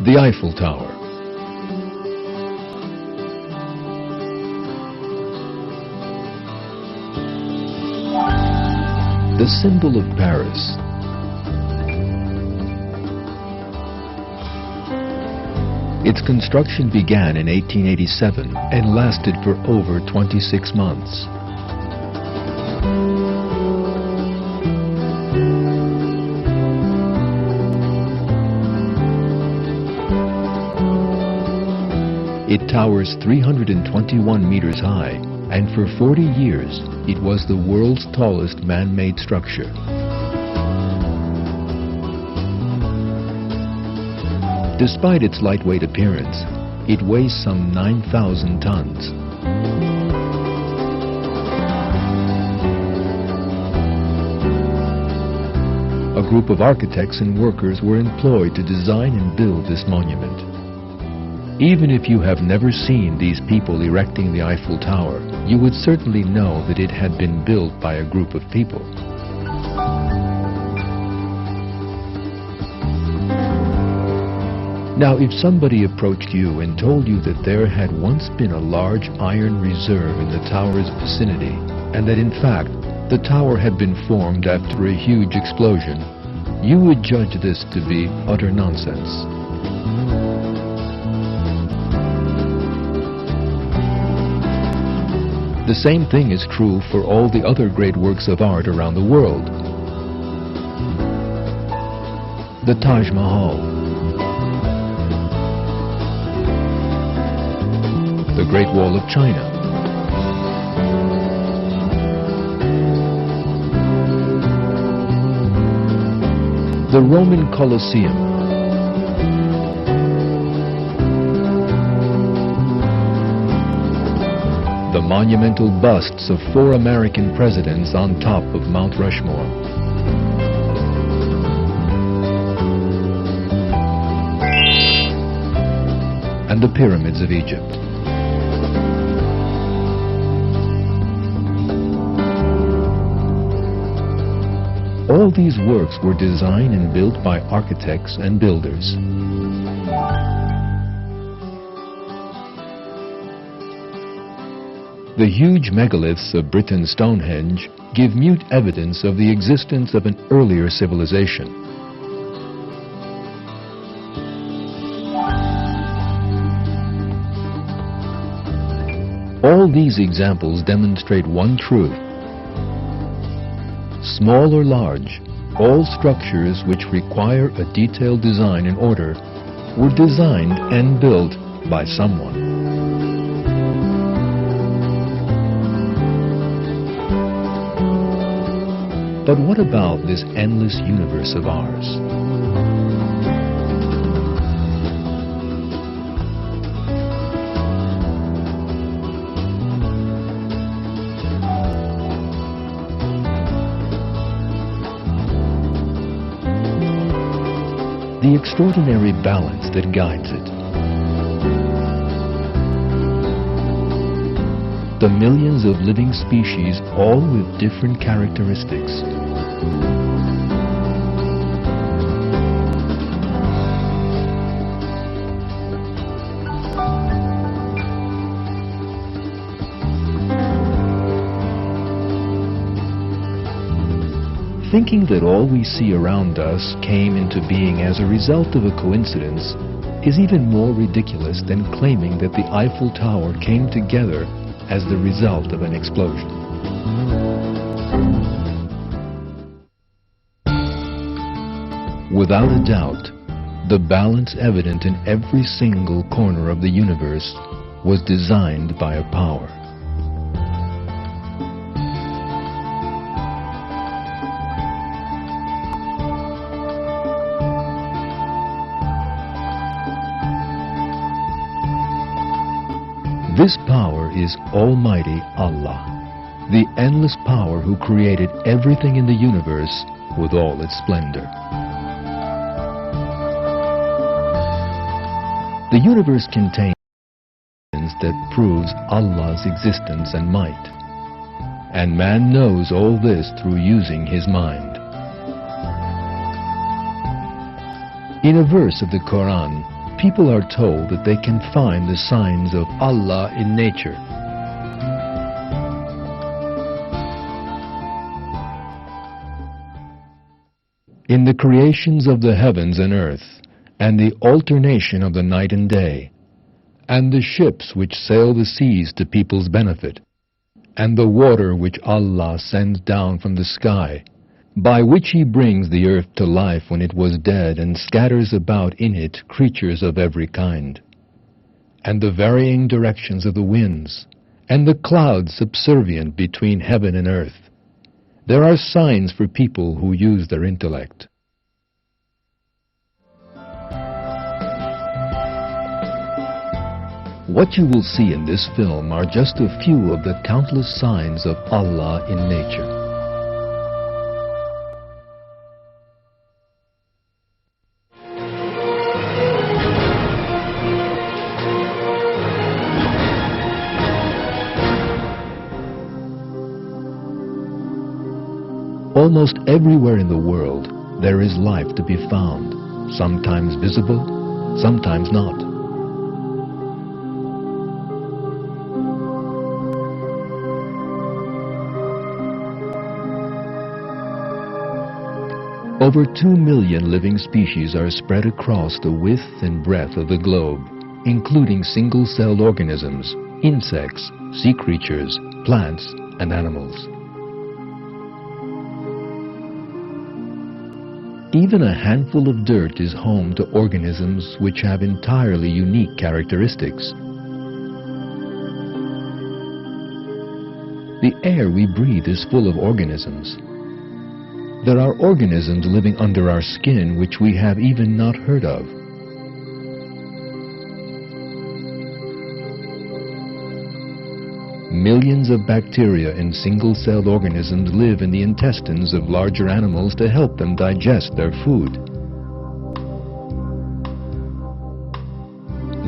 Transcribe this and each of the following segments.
The Eiffel Tower. The symbol of Paris. Its construction began in 1887 and lasted for over 26 months. It towers 321 meters high, and for 40 years it was the world's tallest man-made structure. Despite its lightweight appearance, it weighs some 9,000 tons. A group of architects and workers were employed to design and build this monument. Even if you have never seen these people erecting the Eiffel Tower, you would certainly know that it had been built by a group of people. Now, if somebody approached you and told you that there had once been a large iron reserve in the tower's vicinity, and that in fact the tower had been formed after a huge explosion, you would judge this to be utter nonsense. The same thing is true for all the other great works of art around the world. The Taj Mahal, the Great Wall of China, the Roman Colosseum, the monumental busts of 4 American presidents on top of Mount Rushmore, and the pyramids of Egypt. All these works were designed and built by architects and builders. The huge megaliths of Britain's Stonehenge give mute evidence of the existence of an earlier civilization. All these examples demonstrate one truth. Small or large, all structures which require a detailed design and order were designed and built by someone. But what about this endless universe of ours? The extraordinary balance that guides it. The millions of living species, all with different characteristics. Thinking that all we see around us came into being as a result of a coincidence is even more ridiculous than claiming that the Eiffel Tower came together as the result of an explosion. Without a doubt, the balance evident in every single corner of the universe was designed by a power. This power is Almighty Allah, the endless power who created everything in the universe with all its splendor. The universe contains evidence that proves Allah's existence and might, and man knows all this through using his mind. In a verse of the Quran, people are told that they can find the signs of Allah in nature. In the creations of the heavens and earth, and the alternation of the night and day, and the ships which sail the seas to people's benefit, and the water which Allah sends down from the sky, by which He brings the earth to life when it was dead, and scatters about in it creatures of every kind, and the varying directions of the winds, and the clouds subservient between heaven and earth. There are signs for people who use their intellect. What you will see in this film are just a few of the countless signs of Allah in nature. Almost everywhere in the world, there is life to be found, sometimes visible, sometimes not. Over 2 million living species are spread across the width and breadth of the globe, including single-celled organisms, insects, sea creatures, plants, and animals. Even a handful of dirt is home to organisms which have entirely unique characteristics. The air we breathe is full of organisms. There are organisms living under our skin which we have even not heard of. Millions of bacteria and single-celled organisms live in the intestines of larger animals to help them digest their food.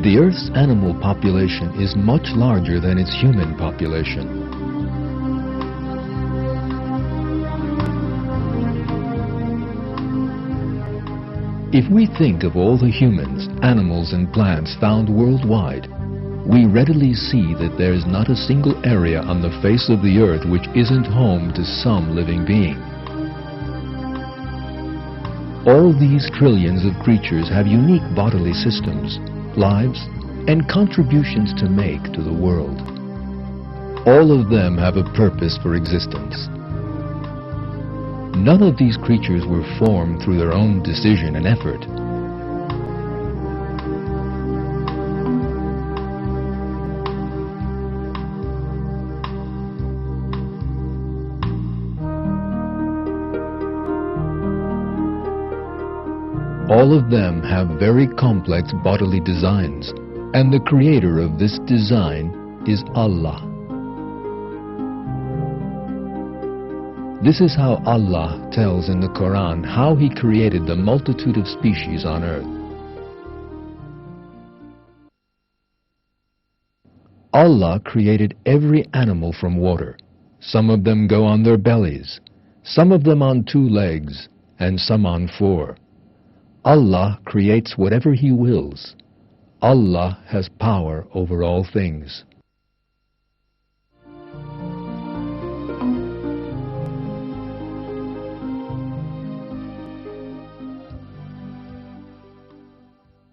The Earth's animal population is much larger than its human population. If we think of all the humans, animals, and plants found worldwide, we readily see that there is not a single area on the face of the earth which isn't home to some living being. All these trillions of creatures have unique bodily systems, lives, and contributions to make to the world. All of them have a purpose for existence. None of these creatures were formed through their own decision and effort. All of them have very complex bodily designs, and the creator of this design is Allah. This is how Allah tells in the Quran how He created the multitude of species on earth. Allah created every animal from water. Some of them go on their bellies, some of them on 2 legs, and some on 4. Allah creates whatever He wills. Allah has power over all things.